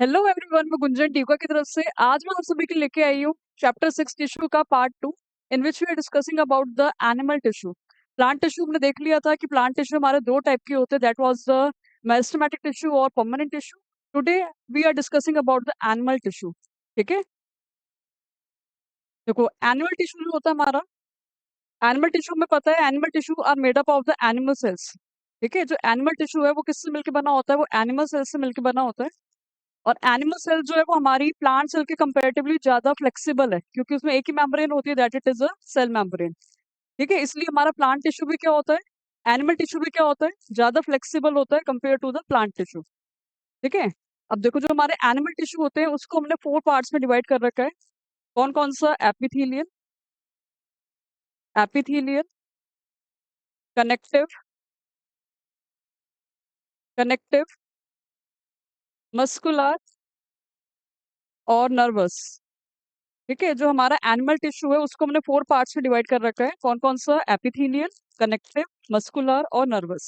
Hello everyone, मैं गुंजन टीका की तरफ से आज मैं आप सभी के लिए लेके आई हूँ चैप्टर 6 टिश्यू का part 2 in which we are discussing about the animal tissue. Plant tissue हमने देख लिया था कि प्लांट टिश्यू हमारे दो टाइप के होते हैं, that was the meristematic tissue और permanent tissue. Today we are discussing about the animal tissue. ठीक है, देखो एनिमल टिश्यू जो होता है हमारा, एनिमल टिश्यू में पता है animal tissue are made up of the animal cells. ठीक है, जो एनिमल टिश्यू है वो किससे मिलकर बना होता है, वो एनिमल सेल से मिलकर बना होता है। और एनिमल सेल जो है वो हमारी प्लांट सेल के कंपैरेटिवली ज्यादा फ्लेक्सिबल है, क्योंकि उसमें एक ही मेम्ब्रेन होती है, that it is a cell membrane. ठीक है, इसलिए हमारा प्लांट टिश्यू भी क्या होता है, एनिमल टिश्यू भी क्या होता है, ज्यादा फ्लेक्सिबल होता है compare to the plant tissue. ठीक है, अब देखो जो हमारे एनिमल टिश्यू होते हैं उसको हमने 4 पार्ट्स में डिवाइड कर रखा है। कौन कौन सा, epithelial, epithelial, connective, connective, muscular और नर्वस। ठीक है, जो हमारा एनिमल टिश्यू है उसको हमने 4 पार्ट्स में डिवाइड कर रखा है। कौन कौन सा, एपिथेलियल, कनेक्टिव, मस्कुलर और नर्वस।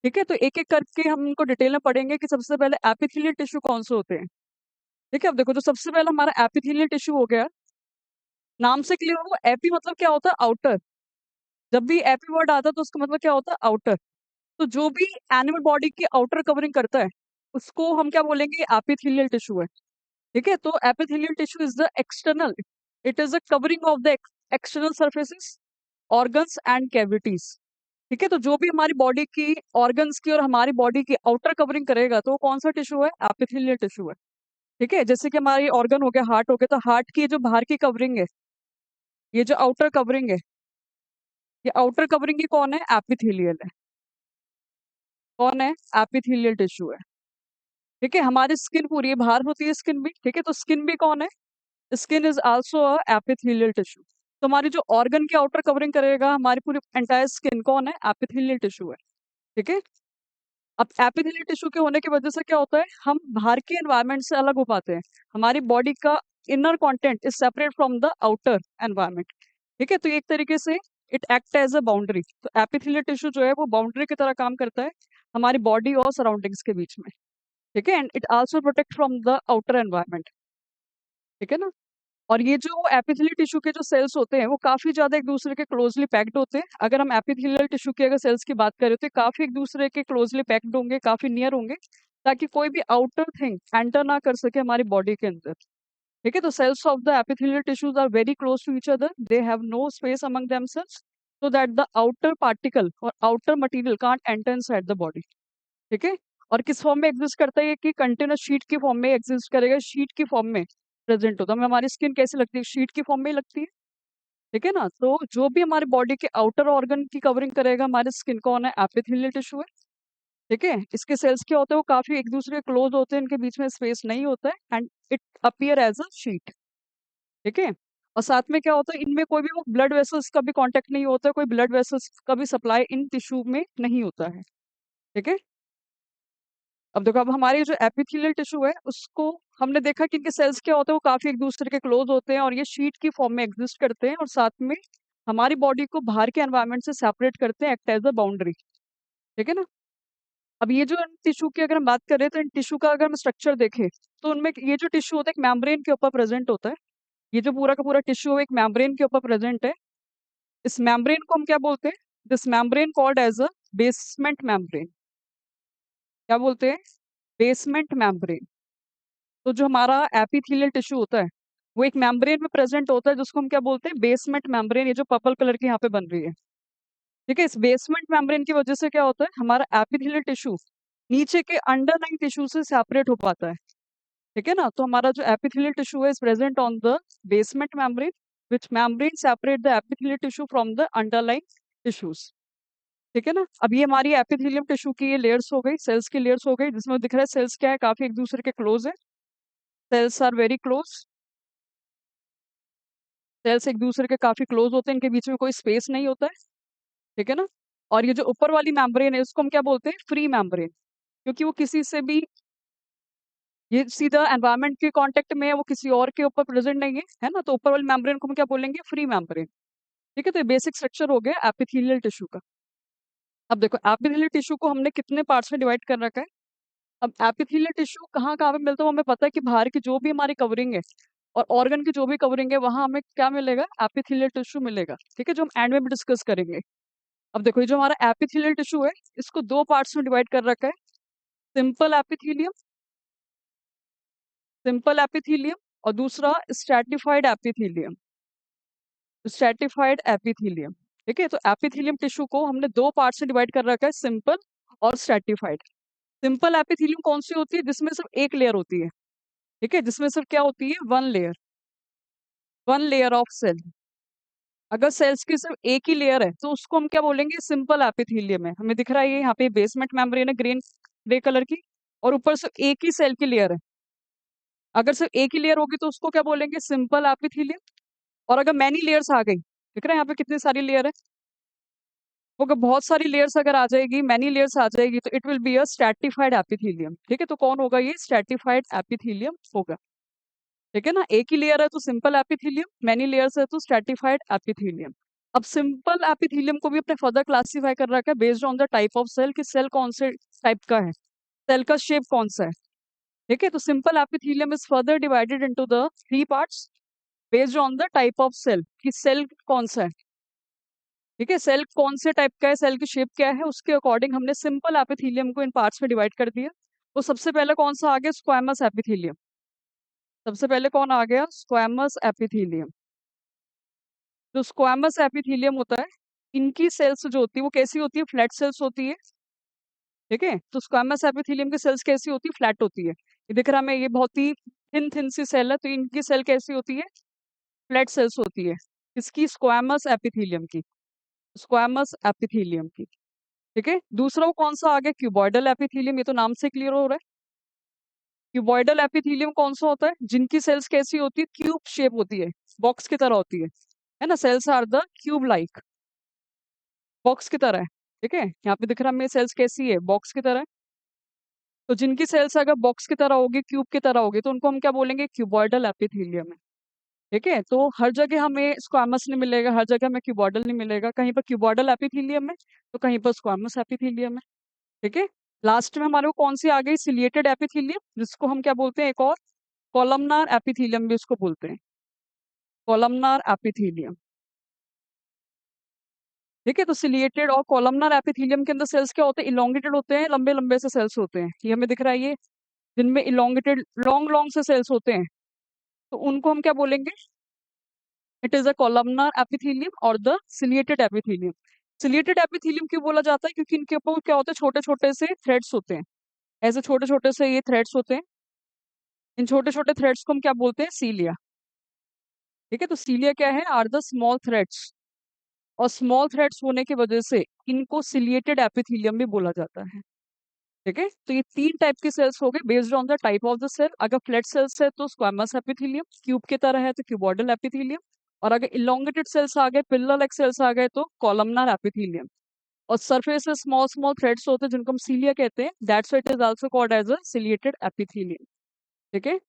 ठीक है, तो एक एक करके हम इनको डिटेल में पढ़ेंगे कि सबसे पहले एपिथेलियल टिश्यू कौन से होते हैं। ठीक है, अब देखो जो सबसे पहले हमारा एपिथेलियल टिश्यू हो गया, नाम से क्लियर हो, एपी मतलब क्या होता है, आउटर। जब भी एपी वर्ड आता है तो उसका मतलब क्या होता है, आउटर। तो जो भी एनिमल बॉडी की आउटर कवरिंग करता है उसको हम क्या बोलेंगे, एपिथेलियल टिश्यू है। ठीक है, तो epithelial tissue is the external, it is the covering of the external surfaces, organs and cavities. ठीक है, तो जो भी हमारी बॉडी की ऑर्गन्स की और हमारी बॉडी की आउटर कवरिंग करेगा तो वो कौन सा टिश्यू है, एपिथेलियल टिश्यू है। ठीक है, जैसे कि हमारी ऑर्गन हो गया, हार्ट हो गया, तो हार्ट की जो बाहर की कवरिंग है, ये जो आउटर कवरिंग है, ये आउटर कवरिंग की कौन है, एपिथेलियल है। कौन है, एपिथेलियल टिश्यू है। ठीक है, हमारी स्किन पूरी बाहर होती है स्किन भी। ठीक है, तो स्किन भी कौन है, skin is also a epithelial tissue. तो हमारी जो ऑर्गन की आउटर कवरिंग करेगा हमारी पूरी एंटायर स्किन, कौन है, एपिथेलियल टिश्यू है। ठीक है, अब एपिथेलियल टिश्यू के होने की वजह से क्या होता है, हम बाहर के एनवायरनमेंट से अलग हो पाते हैं। हमारी बॉडी का inner content is separate from the outer environment. ठीक है, तो एक तरीके से it act as a boundary. तो एपिथेलियल टिश्यू जो है वो बाउंड्री की तरह काम करता है हमारी बॉडी और सराउंडिंग्स के बीच में। ठीक है, and it also protect from the outer environment. ठीक है ना। और ये जो एपिथेलियल टिश्यू के जो सेल्स होते हैं वो काफी ज्यादा एक दूसरे के क्लोजली पैक्ड होते हैं। अगर हम एपिथेलियल टिश्यू के अगर सेल्स की बात करें तो ये काफी एक दूसरे के क्लोजली पैक्ड होंगे, काफी नियर होंगे, ताकि कोई भी आउटर थिंग एंटर ना कर सके हमारी बॉडी के अंदर। ठीक है, तो cells of the epithelial tissues are very close to each other, they have no space among themselves, so that the outer particle और outer material can't enter inside the body। ठीक है, और किस फॉर्म में एग्जिस्ट करता है ये, कि कंटिन्यूस शीट की फॉर्म में एग्जिस्ट करेगा, शीट की फॉर्म में प्रेजेंट होता है। हमें हमारी स्किन कैसे लगती है, शीट की फॉर्म में ही लगती है। ठीक है ना, तो जो भी हमारी बॉडी के आउटर ऑर्गन की कवरिंग करेगा हमारी स्किन, कौन है, एपिथेलियल टिश्यू है। ठीक है, इसके सेल्स क्या होते हैं, वो काफी एक दूसरे के क्लोज होते हैं, इनके बीच में स्पेस नहीं होता है, and it appear as a sheet. ठीक है, और साथ में क्या होता है, इनमें कोई भी वो ब्लड वेसल्स का भी कांटेक्ट नहीं होता है, कोई ब्लड वेसल्स का भी सप्लाई इन टिश्यू में नहीं होता है। ठीक है, अब देखो, अब हमारी जो एपिथेलियल टिश्यू है उसको हमने देखा कि इनके सेल्स क्या होते हैं, वो काफी एक दूसरे के क्लोज होते हैं और ये शीट की फॉर्म में एग्जिस्ट करते हैं, और साथ में हमारी बॉडी को बाहर के एनवायरनमेंट से सेपरेट करते हैं, एक्ट एज अ बाउंड्री। ठीक है ना। अब ये जो टिश्यू की अगर हम बात करें तो इन टिश्यू का अगर हम स्ट्रक्चर देखें तो उनमें ये जो टिश्यू होता है एक मेम्ब्रेन के ऊपर प्रेजेंट होता है। ये जो पूरा का पूरा टिश्यू है एक मेम्ब्रेन के ऊपर प्रेजेंट है। इस मेम्ब्रेन को हम क्या बोलते हैं, this membrane called as a basement membrane. क्या बोलते हैं, बेसमेंट मेम्ब्रेन। तो जो हमारा एपिथेलियल टिश्यू होता है वो एक मेम्ब्रेन में प्रेजेंट होता है, जिसको हम क्या बोलते हैं, बेसमेंट मेम्ब्रेन। ये जो पर्पल कलर की यहाँ पे बन रही है। ठीक है, इस बेसमेंट मेम्ब्रेन की वजह से क्या होता है, हमारा एपिथेलियल टिश्यू नीचे के अंडरलाइन टिश्यू से सेपरेट हो पाता है। ठीक है ना, तो हमारा जो एपिथेलियल टिश्यू है is present on the basement membrane, which membrane separate the epithelial tissue from the underline tissues. ठीक है ना, अब ये हमारी एपिथेलियम टिश्यू की ये लेयर्स हो गई, सेल्स की लेयर्स हो गई, जिसमें दिख रहा है सेल्स क्या है, काफी एक दूसरे के क्लोज है। Cells are very close, cells एक दूसरे के काफी क्लोज होते हैं, इनके बीच में कोई स्पेस नहीं होता है। ठीक है ना, और ये जो ऊपर वाली मेम्ब्रेन है उसको हम क्या बोलते हैं, फ्री मेम्ब्रेन, क्योंकि वो किसी से भी, ये सीधा एनवायरनमेंट के कांटेक्ट में है, वो किसी और के ऊपर प्रेजेंट नहीं है ना, तो ऊपर वाली मेम्ब्रेन को हम क्या बोलेंगे, फ्री मेम्ब्रेन। ठीक है, तो ये बेसिक स्ट्रक्चर हो गया एपिथेलियल टिश्यू का। अब देखो एपिथेलियल टिश्यू को हमने कितने पार्ट्स में डिवाइड कर रखा है, अब एपिथेलियल टिश्यू कहाँ कहाँ पे मिलता है वो हमें पता है कि बाहर की जो भी हमारी कवरिंग है और ऑर्गन की जो भी कवरिंग है वहां हमें क्या मिलेगा, एपिथेलियल टिश्यू मिलेगा। ठीक है, जो हम एंड में भी डिस्कस करेंगे। अब देखो ये जो हमारा एपिथेलियल टिश्यू है इसको दो पार्ट्स में डिवाइड कर रखा है, सिंपल एपिथेलियम, सिंपल एपिथेलियम, और दूसरा स्ट्रैटिफाइड एपिथेलियम, स्ट्रैटिफाइड एपिथेलियम। ठीक है, तो एपिथेलियम टिश्यू को हमने दो पार्ट्स में डिवाइड कर रखा है, सिंपल और स्ट्रैटिफाइड। सिंपल एपिथेलियम कौन सी होती है, जिसमें सिर्फ एक लेयर होती है। ठीक है, जिसमें सिर्फ क्या होती है, वन लेयर ऑफ सेल। अगर सेल्स की सिर्फ एक ही लेयर है तो उसको हम क्या बोलेंगे, सिंपल एपिथेलियम है। हमें दिख रहा है ये यहाँ पे बेसमेंट मेम्ब्रेन है ग्रीन ग्रे कलर की, और ऊपर से एक ही सेल की लेयर है। अगर सिर्फ एक ही लेयर होगी तो उसको क्या बोलेंगे, सिंपल एपिथेलियम। और अगर मैनी लेयर्स आ गई, दिख रहा है यहाँ पे कितनी सारी लेयर है, वो अगर बहुत सारी लेयर्स अगर आ जाएगी, मैनी लेयर्स आ जाएगी, तो it will be a stratified epithelium. ठीक है, तो कौन होगा, ये स्ट्रैटिफाइड एपिथेलियम होगा। ठीक है ना, एक ही लेयर है तो सिंपल एपिथेलियम, मैनी लेयर्स है तो स्ट्रैटिफाइड एपिथेलियम। अब सिंपल एपिथेलियम को भी अपने फर्दर क्लासिफाई कर रखा है based on the type of cell, कि सेल कौन से टाइप का है, सेल का शेप कौन सा है। ठीक है, तो simple epithelium is further divided into the three parts based on the type of cell, कि सेल कौन सा है। ठीक है, सेल कौन से टाइप का है, सेल की शेप क्या है, उसके अकॉर्डिंग हमने सिंपल एपिथेलियम को इन पार्ट्स में डिवाइड कर दिया। तो सबसे पहले कौन सा आ गया, स्क्वैमस एपिथेलियम। सबसे पहले कौन आ गया, स्क्वैमस एपिथेलियम। जो स्क्वैमस एपिथेलियम होता है, इनकी सेल्स जो होती है वो कैसी होती है, फ्लैट सेल्स होती है। ठीक है, तो स्क्वैमस एपिथेलियम की सेल्स कैसी होती है, फ्लैट होती है। ये दिख रहा है, मैं ये बहुत ही थिन थिन सी सेल है, तो इनकी सेल कैसी होती है, फ्लैट सेल्स होती है। इसकी स्क्वैमस एपिथेलियम की, स्क्वैमस एपिथेलियम की। ठीक है, दूसरा वो कौन सा आ गया, क्यूबॉइडल एपिथेलियम। ये तो नाम से क्लियर हो रहा है। क्यूबॉइडल एपिथेलियम कौन सा होता है, जिनकी सेल्स कैसी होती है, क्यूब शेप होती है, बॉक्स की तरह होती है ना, cells are the cube like, box की तरह है। ठीक है, यहाँ पे दिख रहा है हमें सेल्स कैसी है, बॉक्स की तरह है। तो जिनकी सेल्स अगर बॉक्स की तरह होगी, क्यूब की तरह होगी, तो उनको हम क्या बोलेंगे, क्यूबॉइडल एपिथेलियम है। ठीक है, तो हर जगह हमें स्क्वामस नहीं मिलेगा, हर जगह हमें क्यूबॉइडल नहीं मिलेगा, कहीं पर क्यूबॉइडल एपिथेलियम है तो कहीं पर स्क्वामस एपिथेलियम है। ठीक है, लास्ट में हमारे को कौन सी आ गई, सिलिएटेड एपिथेलियम, जिसको हम क्या बोलते हैं, एक और कॉलमनार एपिथेलियम भी उसको बोलते हैं, कॉलमनार एपिथेलियम। ठीक है, तो सिलिएटेड और कॉलमनार एपिथेलियम के अंदर सेल्स क्या होते हैं, इलोंगेटेड होते हैं, लंबे लंबे से सेल्स होते हैं। ये हमें दिख रहा है, ये जिनमें इलोंगेटेड लॉन्ग लॉन्ग से सेल्स होते हैं, तो उनको हम क्या बोलेंगे, it is a columnar epithelium और the ciliated epithelium. Ciliated epithelium क्यों बोला जाता है, क्योंकि इनके ऊपर क्या होते हैं, छोटे छोटे से थ्रेड्स होते हैं, ऐसे छोटे छोटे से ये थ्रेड्स होते हैं। इन छोटे छोटे थ्रेड्स को हम क्या बोलते हैं, सीलिया। ठीक है, तो सीलिया क्या है, आर द स्मॉल थ्रेड्स, और स्मॉल थ्रेड्स होने की वजह से इनको सिलिएटेड एपिथेलियम भी बोला जाता है। ठीक है, तो ये तीन टाइप की सेल्स हो गए based on the type of the cell. अगर फ्लैट सेल्स है तो स्क्वामस एपिथेलियम, क्यूब की तरह है तो क्यूबॉइडल एपिथेलियम, और अगर इलोंगेटेड सेल्स आ गए, पिल्ला लाइक सेल्स आ गए, तो कॉलमनार एपिथेलियम। और सरफेस से स्मॉल स्मॉल थ्रेड्स होते हैं जिनको हम सीलिया कहते हैं, that's why it is also called as a ciliated epithelium. ठीक है,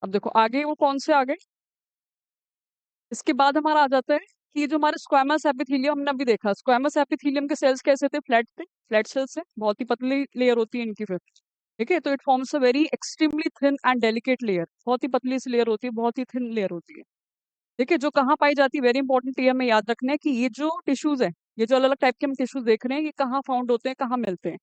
अब देखो आगे वो कौन से आ गए, इसके बाद हमारा आ जाता है कि ये जो हमारे स्क्वामस एपिथेलियम हमने अभी देखा, स्क्वामस एपिथेलियम के सेल्स कैसे थे, फ्लैट थे, फ्लैट सेल्स है, बहुत ही पतली लेयर होती है इनकी फिर। ठीक है, तो it forms a very extremely thin and delicate layer, बहुत ही पतली सी लेयर होती है, बहुत ही थिन लेयर होती है। ठीक है, जो कहाँ पाई जाती है, वेरी इंपॉर्टेंट ये हमें याद रखना है कि ये जो टिश्यूज है, ये जो अलग अलग टाइप के हम टिश्यूज देख रहे हैं, ये कहाँ फाउंड होते हैं, कहाँ मिलते हैं।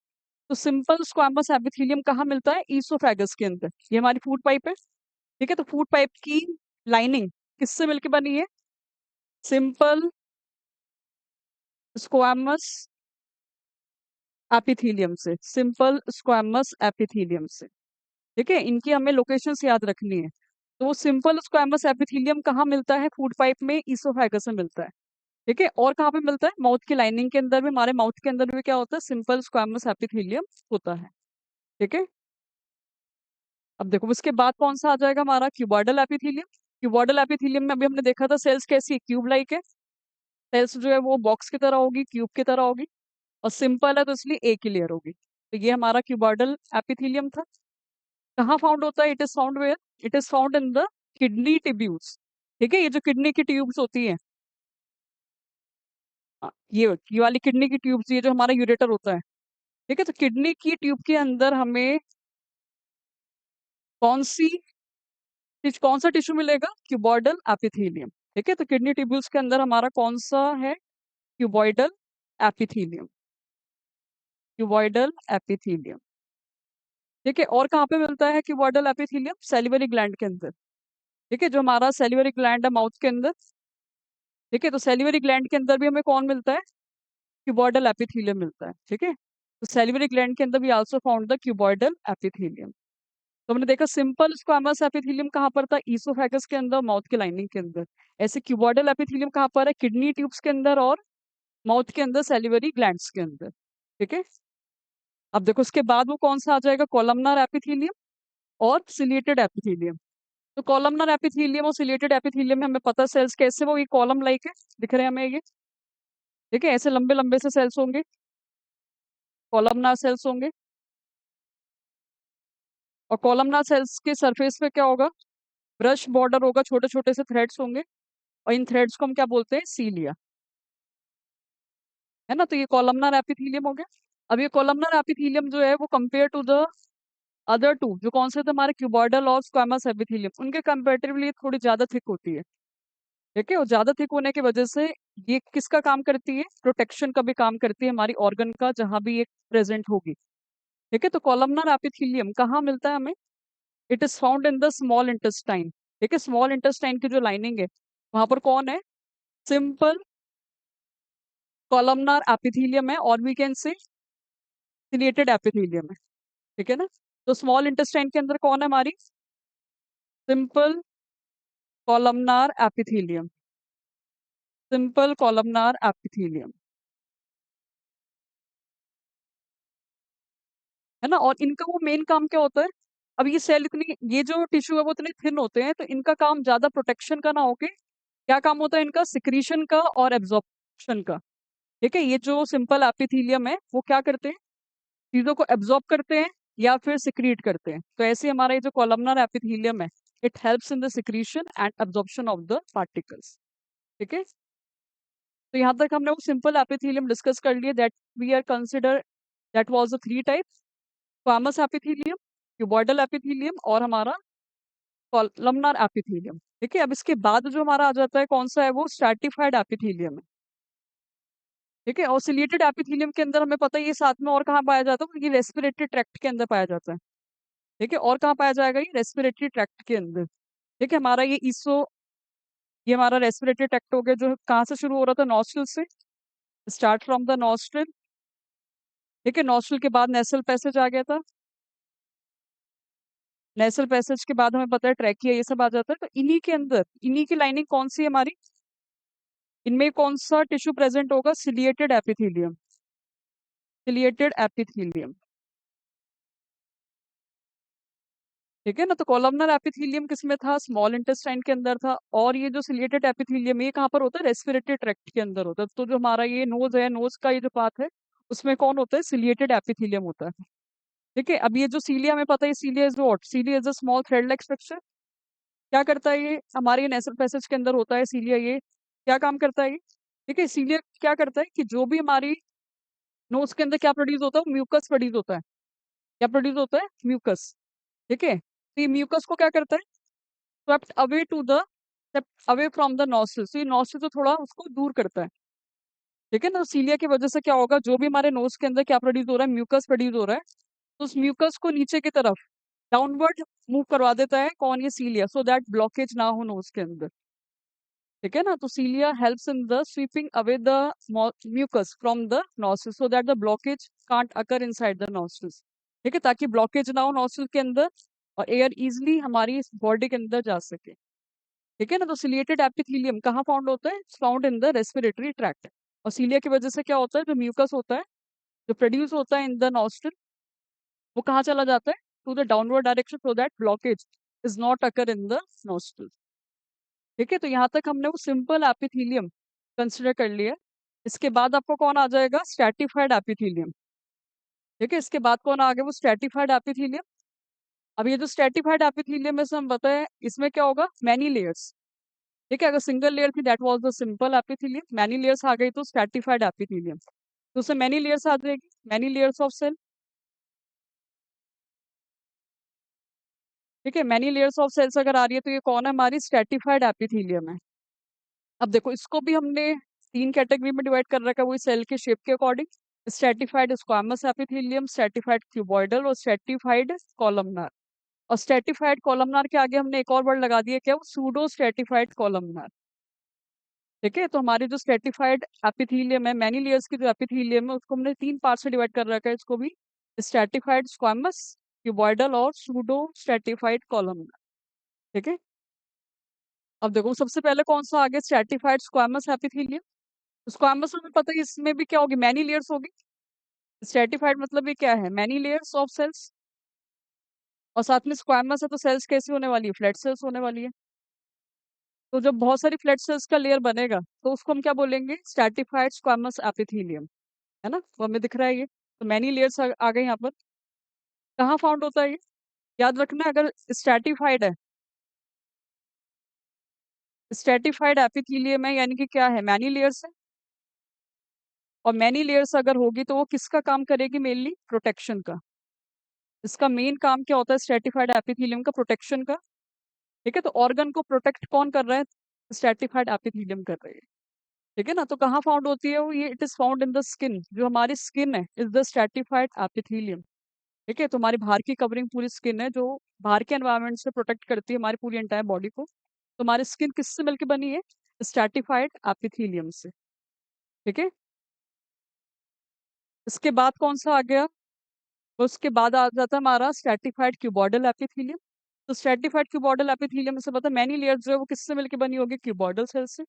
तो सिंपल स्क्वामस एपिथेलियम कहाँ मिलता है, ईसोफेगस के अंदर, ये हमारी फूड पाइप है। ठीक है, तो फूड पाइप की लाइनिंग किससे मिलकर बनी है, सिंपल स्क्वामस एपिथेलियम से, सिंपल स्क्वामस एपिथेलियम से। ठीक है, इनकी हमें लोकेशंस याद रखनी है। तो वो सिंपल स्क्वामस एपिथेलियम कहाँ मिलता है, फूड पाइप में, ईसोफेगस में मिलता है। ठीक है, और कहाँ पे मिलता है, माउथ की लाइनिंग के अंदर भी, हमारे माउथ के अंदर भी क्या होता है, सिंपल स्क्वामस एपिथेलियम होता है। ठीक है, अब देखो उसके बाद कौन सा आ जाएगा हमारा, क्यूबॉइडल एपिथेलियम। क्यूबॉइडल एपिथेलियम में अभी हमने देखा था सेल्स कैसी है, क्यूब लाइक है, सेल्स जो है वो बॉक्स की तरह होगी, क्यूब की तरह होगी, और सिंपल है तो इसलिए एक ही लेयर होगी। तो ये हमारा क्यूबॉइडल एपिथेलियम था। कहाँ फाउंड होता है, it is found where, it is found in the kidney tubules. ठीक है, ये जो किडनी की ट्यूब्स होती हैं, ये वाली किडनी की ट्यूब्स, ये जो हमारा यूरेटर होता है, ठीक है, तो किडनी की ट्यूब के अंदर हमें कौन सा टिश्यू मिलेगा? Cuboidal epithelium. ठीक है, तो किडनी ट्यूब्यूल्स के अंदर हमारा कौन सा है? Cuboidal epithelium. Cuboidal epithelium. ठीक है, और कहाँ पे मिलता है क्यूबॉइडल एपिथेलियम? सैलिवरी ग्लैंड के अंदर। ठीक है, जो हमारा सैलिवरी ग्लैंड है माउथ के अंदर। ठीक है, तो सैलिवरी ग्लैंड के अंदर भी हमें कौन मिलता है? क्यूबॉइडल एपिथेलियम मिलता है। ठीक है, तो सैलिवरी ग्लैंड के अंदर भी also found the cuboidal epithelium. तो हमने देखा सिंपल स्क्वामस एपिथेलियम कहाँ पर था? ईसोफेगस के अंदर, माउथ की लाइनिंग के अंदर। ऐसे क्यूबॉइडल एपिथेलियम कहाँ पर है? किडनी ट्यूब्स के अंदर और माउथ के अंदर सैलिवरी ग्लैंड्स के अंदर। ठीक है, अब देखो उसके बाद वो कौन सा आ जाएगा? कॉलमनर एपिथेलियम और सिलिएटेड एपिथेलियम। तो कॉलमनर एपिथेलियम और सिलिएटेड एपिथेलियम में हमें पता सेल्स कैसे वो ये कॉलम लाइक है, दिख रहे हैं हमें ये। ठीक है, ऐसे लंबे लंबे से सेल्स होंगे, कॉलमनार सेल्स होंगे। और कॉलमनार सेल्स के सरफेस पे क्या होगा? ब्रश बॉर्डर होगा, छोटे छोटे से थ्रेड्स होंगे, और इन थ्रेड्स को हम क्या बोलते हैं? सीलिया। है ना, तो ये कॉलमनार एपिथेलियम हो गया। अब ये कॉलमनार एपिथेलियम जो है वो compare to the other two, जो कौन से थे हमारे? क्यूबॉइडल और स्क्वामस एपिथेलियम, उनके कंपेरेटिवली थोड़ी ज्यादा थिक होती है। ठीक है, और ज्यादा थिक होने की वजह से ये किसका काम करती है? प्रोटेक्शन का भी काम करती है हमारी ऑर्गन का, जहां भी ये प्रेजेंट होगी। ठीक है, तो कॉलमनर एपिथेलियम कहाँ मिलता है हमें? It is found in the small intestine. ठीक है, स्मॉल इंटेस्टाइन की जो लाइनिंग है वहां पर कौन है? सिंपल कॉलमनर एपिथेलियम है, और we can say ciliated epithelium है। ठीक है ना, तो स्मॉल इंटेस्टाइन के अंदर कौन है हमारी? Simple columnar epithelium. Simple columnar epithelium. है ना, और इनका वो मेन काम क्या होता है? अब ये सेल इतनी, ये जो टिश्यू है वो इतने थिन होते हैं, तो इनका काम ज्यादा प्रोटेक्शन का ना होके क्या काम होता है इनका? सिक्रीशन का और एब्जॉर्प्शन का। ठीक है, ये जो सिंपल एपिथेलियम है वो क्या करते हैं? चीजों को एब्जॉर्ब करते हैं या फिर सिक्रीट करते हैं। तो ऐसे हमारा ये जो कॉलमनर एपिथेलियम है, it helps in the secretion and absorption of the particles. ठीक है, तो यहाँ तक हमने वो सिंपल एपिथेलियम डिस्कस कर लिए, that we are consider that was the three types: squamous epithelium, cuboidal epithelium, और हमारा कॉलमनार एपिथेलियम। ठीक है, अब इसके बाद जो हमारा आ जाता है कौन सा है? वो स्ट्रैटिफाइड एपिथेलियम है। ठीक है, और सिलिएटेड एपिथेलियम के अंदर हमें पता है ये साथ में और कहाँ पाया जाता है? ये रेस्पिरेटरी ट्रैक्ट के अंदर पाया जाता है। ठीक है, और कहाँ पाया जाएगा? ये रेस्पिरेटरी ट्रैक्ट के अंदर। ठीक है, हमारा ये हमारा रेस्पिरेटरी ट्रैक्ट हो गया, जो कहाँ से शुरू हो रहा था? नॉस्ट्रल से। Start from the nostril. ठीक है, नॉस्ट्रल के बाद नेसल पैसेज आ गया था। नेसल पैसेज के बाद हमें पता है ट्रैकिया, ये सब आ जाता है। तो इन्हीं के अंदर, इन्हीं की लाइनिंग कौन सी है हमारी? इनमें कौन सा टिश्यू प्रेजेंट होगा? Ciliated epithelium. Ciliated epithelium. ठीक है ना, तो कॉलमनर एपिथेलियम किसमें था? स्मॉल इंटेस्टाइन के अंदर था। और ये जो सिलिएटेड एपिथेलियम ये कहाँ पर होता है? रेस्पिरेटरी ट्रैक्ट के अंदर होता है। तो जो हमारा ये नोज है, नोज का ये जो पार्ट है, उसमें कौन होता है? सिलिएटेड एपिथेलियम होता है। ठीक है, अब ये जो सीलिया हमें पता है, cilia is what? Cilia is a small thread like structure. क्या करता है ये? हमारे ये नेसल पैसेज के अंदर होता है सीलिया, ये क्या काम करता है ये? ठीक है, सीलिया क्या करता है कि जो भी हमारी नोज के अंदर क्या प्रोड्यूस होता है? म्यूकस प्रोड्यूस होता है। क्या प्रोड्यूस होता है? म्यूकस। ठीक है, तो ये म्यूकस को क्या करता है? Swept away to the swept away from the nostril. तो ये नॉस्ट्रल से थोड़ा उसको दूर करता है। ठीक है ना, तो सीलिया की वजह से क्या होगा? जो भी हमारे नोज के अंदर क्या प्रोड्यूस हो रहा है? म्यूकस प्रोड्यूस हो रहा है। तो उस म्यूकस को नीचे की तरफ डाउनवर्ड मूव करवा देता है कौन? ये सीलिया, सो दैट ब्लॉकेज ना हो नोज के अंदर। ठीक है ना, तो cilia helps in the sweeping away the mucus from the nostril, so that the blockage can't occur inside the nostrils. ठीक है, ताकि ब्लॉकेज ना हो नॉस्ट्रल के अंदर, और एयर इजिली हमारी बॉडी के अंदर जा सके। ठीक है ना, तो सिलिएटेड एपिथेलियम कहाँ फाउंड होता है? Found in the respiratory tract. और सीलिया की वजह से क्या होता है? जो म्यूकस होता है, जो प्रोड्यूस होता है इन द नॉस्ट्रल, वो कहाँ चला जाता है? To the downward direction, so that blockage is not occur in the nostril. ठीक है, तो यहाँ तक हमने वो सिंपल एपिथेलियम कंसिडर कर लिया। इसके बाद आपको कौन आ जाएगा? Stratified epithelium. ठीक है, इसके बाद कौन आ गया? वो स्ट्रैटिफाइड एपिथेलियम। अब ये जो स्ट्रैटिफाइड एपिथेलियम में से हम बताएं, इसमें क्या होगा? Many layers. ठीक है, अगर सिंगल लेयर थी that was the simple epithelium, many layers आ गई तो स्ट्रैटिफाइड एपिथेलियम। तो उससे मैनी लेयर्स आ जाएगी, मैनी लेयर्स ऑफ सेल। ठीक है, मैनी लेयर्स ऑफ सेल्स अगर आ रही है तो ये कौन है, हमारी स्ट्रेटिफाइड एपिथेलियम है। अब देखो इसको भी हमने तीन कैटेगरी में डिवाइड कर रखा है, वही सेल के शेप के according. Stratified squamous epithelium, stratified cuboidal और स्ट्रेटिफाइड कॉलमनार। और स्ट्रेटिफाइड कॉलमनार के आगे हमने एक और वर्ड लगा दिया, क्या, वो सूडो स्ट्रेटिफाइड कॉलमनार। ठीक है, तो हमारे जो स्ट्रेटिफाइड एपिथेलियम है, मैनी लेयर्स की जो एपिथेलियम है, उसको हमने तीन पार्ट से डिवाइड कर रखा है, इसको भी स्ट्रेटिफाइड स्क्वामस, क्यूबॉइडल और सूडो स्ट्रेटिफाइड कॉलमनार। ठीक है, अब देखो सबसे पहले कौन सा आ गया, स्ट्रेटिफाइड स्क्वामस एपिथेलियम। स्क्वामस में पता है इसमें भी क्या होगी, मैनी लेयर्स होगी। स्ट्रेटिफाइड मतलब ये क्या है, मैनी लेयर्स ऑफ सेल्स। और साथ में स्क्वामस है तो सेल्स कैसी होने वाली है, फ्लैट सेल्स होने वाली है। तो जब बहुत सारी फ्लैट सेल्स का लेयर बनेगा तो उसको हम क्या बोलेंगे, स्ट्रैटिफाइड स्क्वामस एपिथेलियम। है ना, वो हमें दिख रहा है ये, तो मैनी लेयर्स आ गए यहाँ पर। कहाँ फाउंड होता है ये, याद रखना, अगर स्ट्रैटिफाइड है, स्ट्रैटिफाइड एपिथेलियम है यानी कि क्या है, मैनी लेयर्स है। और मैनी लेयर्स अगर होगी तो वो किसका काम करेगी, मेनली प्रोटेक्शन का। इसका मेन काम क्या होता है स्ट्रैटिफाइड एपिथेलियम का, प्रोटेक्शन का। ठीक है, तो ऑर्गन को प्रोटेक्ट कौन कर रहा है, स्ट्रैटिफाइड एपिथेलियम कर रही है। ठीक है ना, तो कहाँ फाउंड होती है वो, ये it is found in the skin, जो हमारी स्किन है इज द स्ट्रैटिफाइड एपिथेलियम। ठीक है, तो हमारी बाहर की कवरिंग पूरी स्किन है, जो बाहर के एनवायरनमेंट से प्रोटेक्ट करती है हमारी पूरी एंटायर बॉडी को। तो हमारी स्किन किससे मिलकर बनी है, स्ट्रैटिफाइड एपिथेलियम से। ठीक है, इसके बाद कौन सा आ गया, उसके बाद आ जाता है हमारा स्ट्रैटिफाइड क्यूबॉइडल एपिथेलियम। तो स्ट्रैटिफाइड क्यूबॉइडल एपिथेलियम से पता है मैनी लेयर जो है वो किससे मिलकर बनी होगी, क्यूबॉइडल सेल से।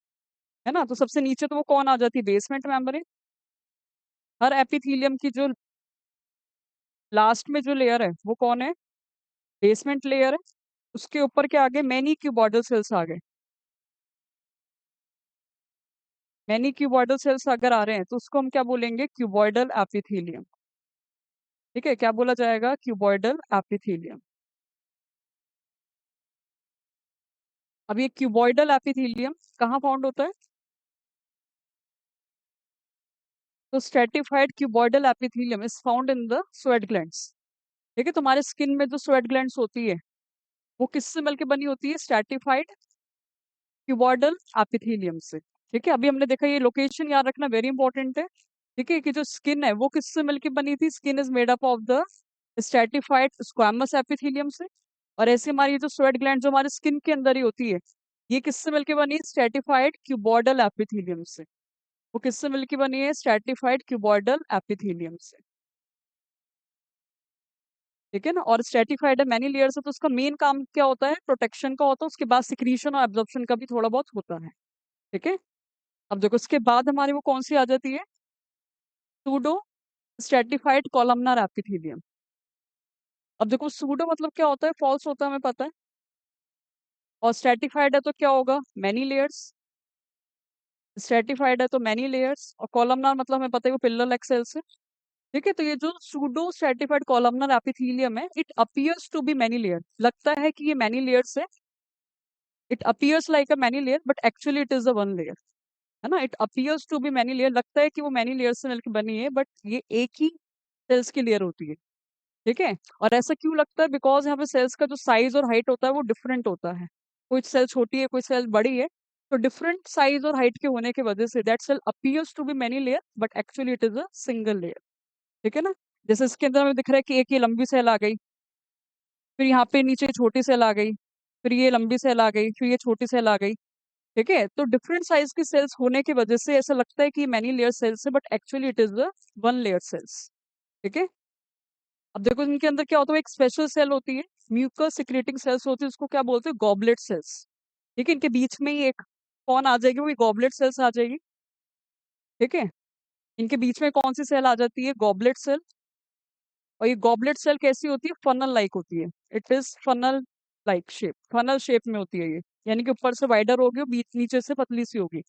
है ना, तो सबसे नीचे तो वो कौन आ जाती है, बेसमेंट मेम्ब्रेन। हर एपिथेलियम की जो लास्ट में जो लेयर है वो कौन है, बेसमेंट लेयर है। उसके ऊपर के आगे मैनी क्यूबॉइडल सेल्स आ गए। मैनी क्यूबॉइडल सेल्स अगर आ रहे हैं तो उसको हम क्या बोलेंगे, क्यूबॉइडल एपिथेलियम। ठीक है, क्या बोला जाएगा, क्यूबॉइडल एपिथेलियम। अब ये क्यूबॉइडल एपिथेलियम कहाँ फाउंड होता है, तो stratified cuboidal epithelium is found in the sweat glands. ठीक है, तुम्हारे स्किन में जो स्वेट ग्लैंड्स होती है वो किससे मिलकर बनी होती है, स्ट्रेटिफाइड क्यूबॉइडल एपिथेलियम से। ठीक है, अभी हमने देखा, ये लोकेशन याद रखना वेरी इंपॉर्टेंट है। ठीक है, कि जो स्किन है वो किससे मिलकर बनी थी, skin is made up of the stratified squamous epithelium से। और ऐसे हमारी ये जो स्वेट ग्लैंड जो हमारे स्किन के अंदर ही होती है, ये किससे मिलकर बनी है, स्ट्रेटिफाइड क्यूबॉइडल एपिथेलियम से। वो किससे मिलकर बनी है, स्ट्रेटिफाइड क्यूबॉइडल एपिथेलियम से। ठीक है ना, और स्ट्रेटिफाइड है, मैनी लेयर्स है, तो उसका मेन काम क्या होता है, प्रोटेक्शन का होता है, उसके बाद सिक्रीशन और एब्जॉर्प्शन का भी थोड़ा बहुत होता है। ठीक है, अब देखो उसके बाद हमारी वो कौन सी आ जाती है, सूडो स्ट्रेटिफाइड कॉलमनार एपिथेलियम। अब देखो सूडो मतलब क्या होता है, फॉल्स होता है हमें पता है। और स्ट्रेटिफाइड है तो क्या होगा, मैनी लेयर्स। स्ट्रेटिफाइड है तो मैनी लेयर्स, और कॉलमनार मतलब हमें पता है वो पिलर लाइक सेल्स है। ठीक है, तो ये जो सूडो स्ट्रेटिफाइड कॉलमनार एपिथेलियम है, it appears to be many layer, लगता है कि ये मैनी लेयर्स है। It appears like a many layer but actually it is a one layer. है ना, it appears to be many layer, लगता है कि वो मैनी लेयर से मिलकर बनी है, बट ये एक ही सेल्स की लेयर होती है। ठीक है, और ऐसा क्यों लगता है, बिकॉज यहाँ पे सेल्स का जो साइज और हाइट होता है वो डिफरेंट होता है। कोई सेल छोटी है, कोई सेल बड़ी है। तो डिफरेंट साइज और हाइट के होने की वजह से that cell appears to be many layer but actually it is a single layer. ठीक है ना, जैसे इसके अंदर हमें दिख रहा है कि एक ये लंबी सेल आ गई, फिर यहाँ पे नीचे छोटी सेल आ गई, फिर ये लंबी सेल आ गई, फिर ये छोटी सेल आ गई। ठीक है, तो डिफरेंट साइज की सेल्स होने की वजह से ऐसा लगता है कि मैनी लेयर सेल्स है, but actually it is the one layer cells. ठीक है, अब देखो इनके अंदर क्या होता है, एक स्पेशल सेल होती है, म्यूकस सिक्रेटिंग सेल्स होती है, उसको क्या बोलते हैं, गॉबलेट सेल्स। ठीक है, इनके बीच में ही एक कौन आ जाएगी, वो गॉबलेट सेल्स आ जाएगी। ठीक है, इनके बीच में कौन सी सेल आ जाती है, गॉबलेट सेल। और ये गॉबलेट सेल कैसी होती है, फनल लाइक होती है। It is funnel like shape, funnel shape में होती है ये, यानी कि ऊपर से वाइडर होगी और बीच नीचे से पतली सी होगी।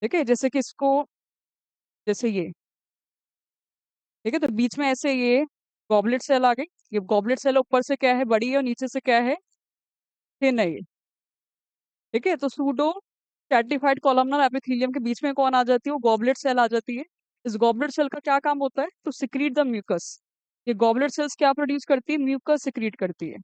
ठीक है, जैसे कि इसको, जैसे ये। ठीक है, तो बीच में ऐसे ये गॉबलेट सेल आ गई। ये गॉबलेट सेल ऊपर से क्या है, बड़ी है, और नीचे से क्या है, थिन है ये। ठीक है, तो सूडो स्ट्रैटिफाइड कॉलमनर एपिथेलियम के बीच में कौन आ जाती है, वो गॉबलेट सेल आ जाती है। इस गॉबलेट सेल का क्या काम होता है? To secrete the mucus. ये गॉबलेट सेल्स क्या प्रोड्यूस करती है? म्यूकस सिक्रीट करती है।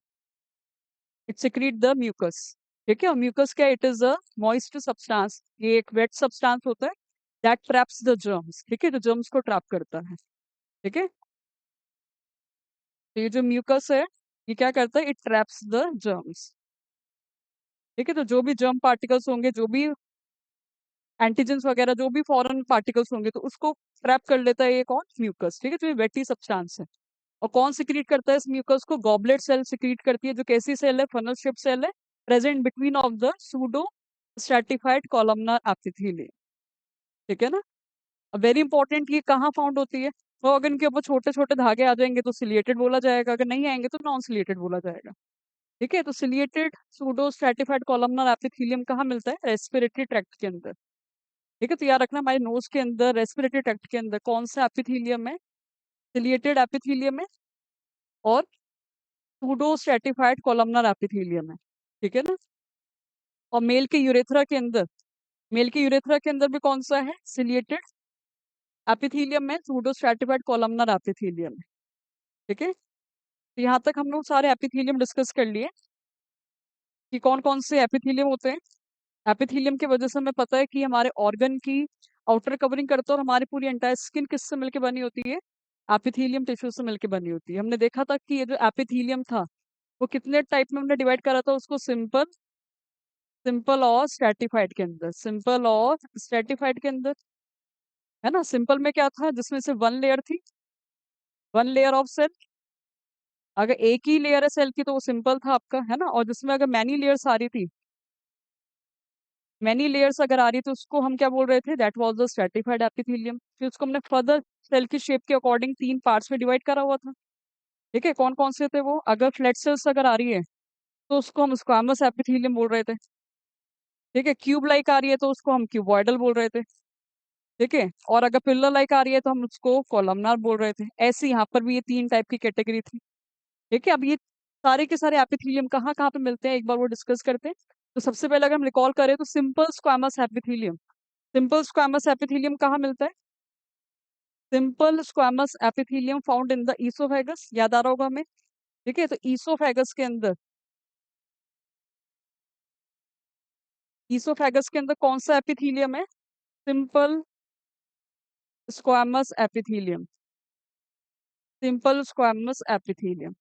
It secrete the mucus. ठीक है, और म्यूकस क्या? It is a moist substance, ये एक वेट सब्सटेंस होता है दैट ट्रैप्स द जर्म्स। ठीक है, जो जर्म्स को ट्रैप करता है। ठीक है, तो ये जो म्यूकस है ये क्या करता है? It traps the germs. ठीक है, तो जो भी जर्म पार्टिकल्स होंगे, जो भी एंटीजेंस वगैरह, जो भी फॉरेन पार्टिकल्स होंगे, तो उसको ट्रैप कर लेता है ये कौन? म्यूकस। ठीक है, तो ये वेटी सब्सटेंस है। और कौन सिक्रीट करता है इस म्यूकस को? गॉबलेट सेल सिक्रीट करती है, जो कैसी सेल है? फनल शेप सेल है, present between of the pseudo stratified columnar epithelium. ठीक है ना? अब वेरी इंपॉर्टेंट, ये कहाँ फाउंड होती है? तो अगर इनके ऊपर छोटे छोटे धागे आ जाएंगे तो सिलिएटेड बोला जाएगा, अगर नहीं आएंगे तो नॉन सिलिएटेड बोला जाएगा। ठीक है, तो ciliated pseudo stratified columnar epithelium कहाँ मिलता है? रेस्पिरेटरी ट्रैक्ट के अंदर। ठीक है, तो याद रखना, हमारे नोज के अंदर रेस्पिरेटरी ट्रैक्ट के अंदर कौन सा एपिथेलियम है? सिलिएटेड एपिथेलियम है और सूडो स्ट्रैटिफाइड कॉलमनर एपिथेलियम है। ठीक है ना? और मेल के यूरेथ्रा के अंदर भी कौन सा है? सिलिएटेड एपिथेलियम है, सूडो स्ट्रैटिफाइड कॉलमनर एपिथेलियम है। ठीक है, तो यहाँ तक हम लोग सारे एपिथेलियम डिस्कस कर लिए कि कौन कौन से एपिथेलियम होते हैं। एपिथेलियम की वजह से हमें पता है कि हमारे ऑर्गन की आउटर कवरिंग करता है, और हमारी पूरी एंटायर स्किन किससे मिलकर बनी होती है? एपिथेलियम टिश्यू से मिलकर बनी होती है। हमने देखा था कि ये जो एपिथेलियम था वो कितने टाइप में हमने डिवाइड करा था उसको? सिंपल, सिंपल और स्ट्रैटिफाइड के अंदर। सिंपल और स्ट्रैटिफाइड के अंदर, है ना? सिंपल में क्या था? जिसमें से वन लेयर थी, वन लेयर ऑफ सेल। अगर एक ही लेयर है सेल की तो वो सिंपल था आपका, है ना? और जिसमें अगर मैनी लेयर्स आ रही थी, मैनी लेयर्स अगर आ रही तो उसको हम क्या बोल रहे थे? That was the stratified epithelium. फिर उसको हमने फर्दर सेल की शेप के अकॉर्डिंग तीन पार्ट्स में डिवाइड करा हुआ था। ठीक है, कौन कौन से थे वो? अगर फ्लैट सेल्स अगर आ रही है तो उसको हम स्क्वामस एपिथेलियम बोल रहे थे। ठीक है, क्यूब लाइक आ रही है तो उसको हम क्यूबॉइडल बोल रहे थे। ठीक है, और अगर पिलर लाइक आ रही है तो हम उसको कॉलमनार बोल रहे थे। ऐसे यहाँ पर भी ये तीन टाइप की कैटेगरी थी। ठीक है, अब ये सारे के सारे एपिथेलियम कहाँ कहाँ पे मिलते हैं एक बार वो डिस्कस करते हैं। तो सबसे पहले अगर हम रिकॉल करें तो simple squamous epithelium, simple squamous epithelium कहाँ मिलता है? Simple squamous epithelium found in the oesophagus, याद आ रहा होगा हमें। ठीक है, तो ईसोफेगस के अंदर कौन सा एपिथेलियम है? Simple squamous epithelium, simple squamous epithelium.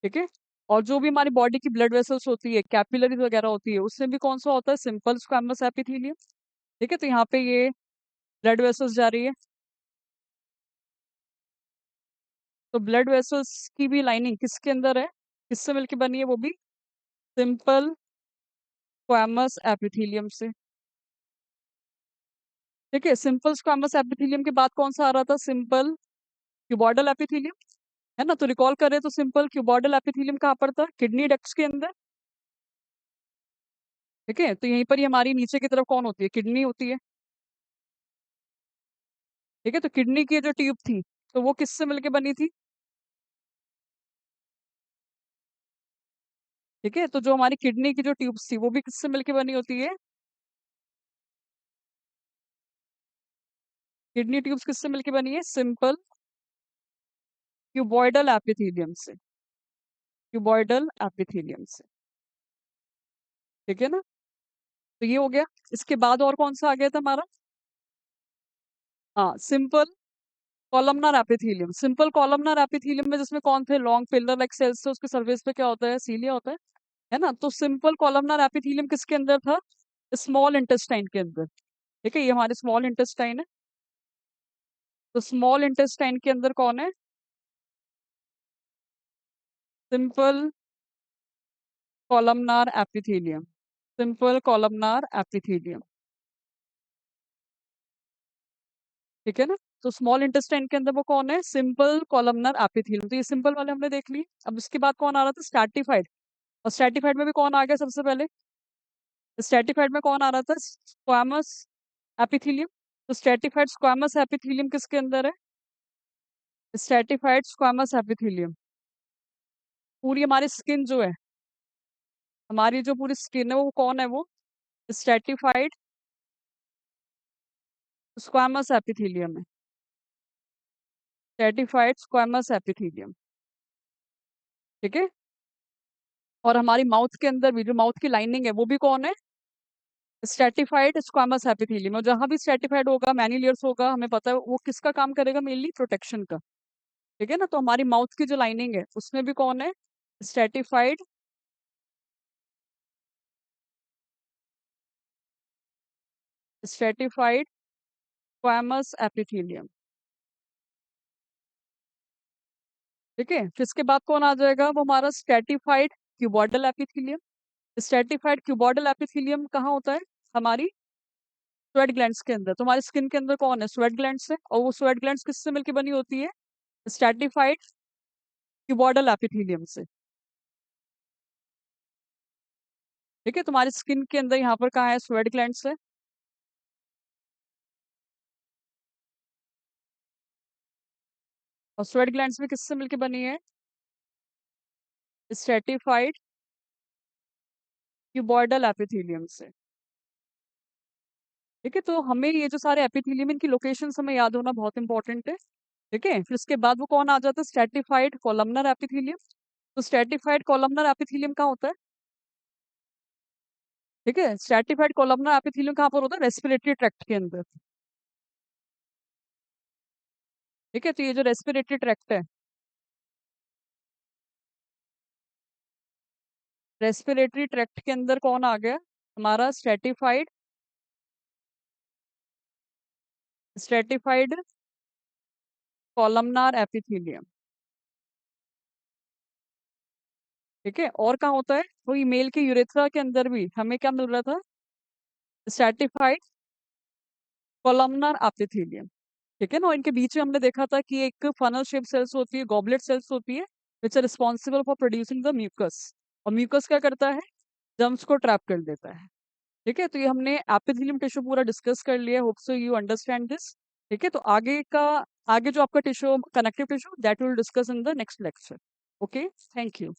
ठीक है, और जो भी हमारी बॉडी की ब्लड वेसल्स होती है, कैपिलरीज वगैरह होती है, उसमें भी कौन सा होता है? Simple squamous epithelium. ठीक है, तो यहाँ पे ये ब्लड वेसल्स जा रही है, तो ब्लड वेसल्स की भी लाइनिंग किसके अंदर है? किससे मिलके बनी है? वो भी सिंपल स्क्वामस एपिथेलियम से। ठीक है, सिंपल स्क्वामस एपिथेलियम के बाद कौन सा आ रहा था? सिंपल क्यूबॉइडल एपिथेलियम, है ना? तो रिकॉल करें तो सिंपल क्यूबॉइडल एपिथेलियम कहाँ पर था? किडनी डक्ट्स के अंदर। ठीक है, तो यहीं पर ही हमारी नीचे की तरफ कौन होती है? किडनी होती है। ठीक है, तो किडनी की जो ट्यूब थी तो वो किससे मिलके बनी थी? ठीक है, तो जो हमारी किडनी की जो ट्यूब्स थी वो भी किससे मिलके बनी होती है? किडनी ट्यूब्स किससे मिलके बनी है? सिंपल क्यूबॉइडल एपिथेलियम से, क्यूबॉइडल एपिथेलियम से। ठीक है ना? तो ये हो गया। इसके बाद और कौन सा आ गया था हमारा? हाँ, simple columnar epithelium. Simple columnar epithelium में जिसमें कौन थे? लॉन्ग पिलर लाइक सेल्स थे, उसके सरफेस पे क्या होता है? सीलिया होता है ना? तो सिंपल कॉलमनर एपिथेलियम किसके अंदर था? स्मॉल इंटेस्टाइन के अंदर। ठीक है, ये हमारे स्मॉल इंटेस्टाइन है, तो स्मॉल इंटेस्टाइन के अंदर कौन है? Simple columnar epithelium, simple columnar epithelium. ठीक है ना? तो स्मॉल इंटेस्टाइन के अंदर वो कौन है? Simple columnar epithelium. तो ये सिंपल वाले हमने देख लिए। अब इसके बाद कौन आ रहा था? स्ट्रैटिफाइड। और स्ट्रैटिफाइड में भी कौन आ गया सबसे पहले? स्ट्रैटिफाइड में कौन आ रहा था? Squamous epithelium. तो स्ट्रैटिफाइड स्क्वामस एपिथेलियम किसके अंदर है? Stratified squamous epithelium. पूरी हमारी स्किन जो है, हमारी जो पूरी स्किन है वो कौन है? वो स्ट्रैटिफाइड स्क्वामस एपिथेलियम है। Stratified squamous epithelium. ठीक है। और हमारी माउथ के अंदर भी जो माउथ की लाइनिंग है वो भी कौन है? Stratified squamous epithelium. और जहां भी स्ट्रेटिफाइड होगा, मैनी लेयर्स होगा, हमें पता है वो किसका काम करेगा? मेनली प्रोटेक्शन का। ठीक है ना। तो हमारी माउथ की जो लाइनिंग है उसमें भी कौन है? Stratified stratified squamous epithelium. ठीक है। फिर इसके बाद कौन आ जाएगा? वो हमारा stratified cuboidal epithelium. Stratified cuboidal epithelium कहाँ होता है? हमारी स्वेट ग्लैंड्स के अंदर। तो हमारी स्किन के अंदर कौन है? स्वेट ग्लैंड्स है। और वो स्वेट ग्लैंड्स किससे मिलकर बनी होती है? स्ट्रेटिफाइड क्यूबॉइडल एपिथेलियम से। ठीक है। तुम्हारी स्किन के अंदर यहाँ पर कहाँ है? स्वेट ग्लैंड्स है। और स्वेट ग्लैंड्स भी किससे मिलकर बनी है? स्ट्रेटिफाइड क्यूबॉइडल एपिथेलियम से। ठीक है। तो हमें ये जो सारे एपिथेलियम, इनकी लोकेशन हमें याद होना बहुत इंपॉर्टेंट है। ठीक है। फिर उसके बाद वो कौन आ जाता है? Stratified columnar epithelium. तो स्ट्रेटिफाइड कॉलमनर एपिथेलियम कहाँ होता है? ठीक है। स्ट्रेटिफाइड कॉलमनर एपिथेलियम कहाँ पर होता है? रेस्पिरेटरी ट्रैक्ट के अंदर। ठीक है। तो ये जो रेस्पिरेटरी ट्रैक्ट है, रेस्पिरेटरी ट्रैक्ट के अंदर कौन आ गया? हमारा स्ट्रेटिफाइड स्ट्रेटिफाइड कॉलमनार एपिथेलियम। ठीक है। और कहाँ होता है? वही मेल के यूरेथ्रा के अंदर भी हमें क्या मिल रहा था? Stratified columnar epithelium. ठीक है ना। और इनके बीच में हमने देखा था कि एक फनल शेप सेल्स होती है, गॉबलेट सेल्स होती है, which are responsible for producing the mucus. और म्यूकस क्या करता है? जर्म्स को ट्रैप कर देता है। ठीक है। तो ये हमने एपिथेलियम टिश्यू पूरा डिस्कस कर लिया। Hope so you understand this. ठीक है। तो आगे जो आपका tissue, connective tissue, that will discuss in the next lecture. Okay, thank you.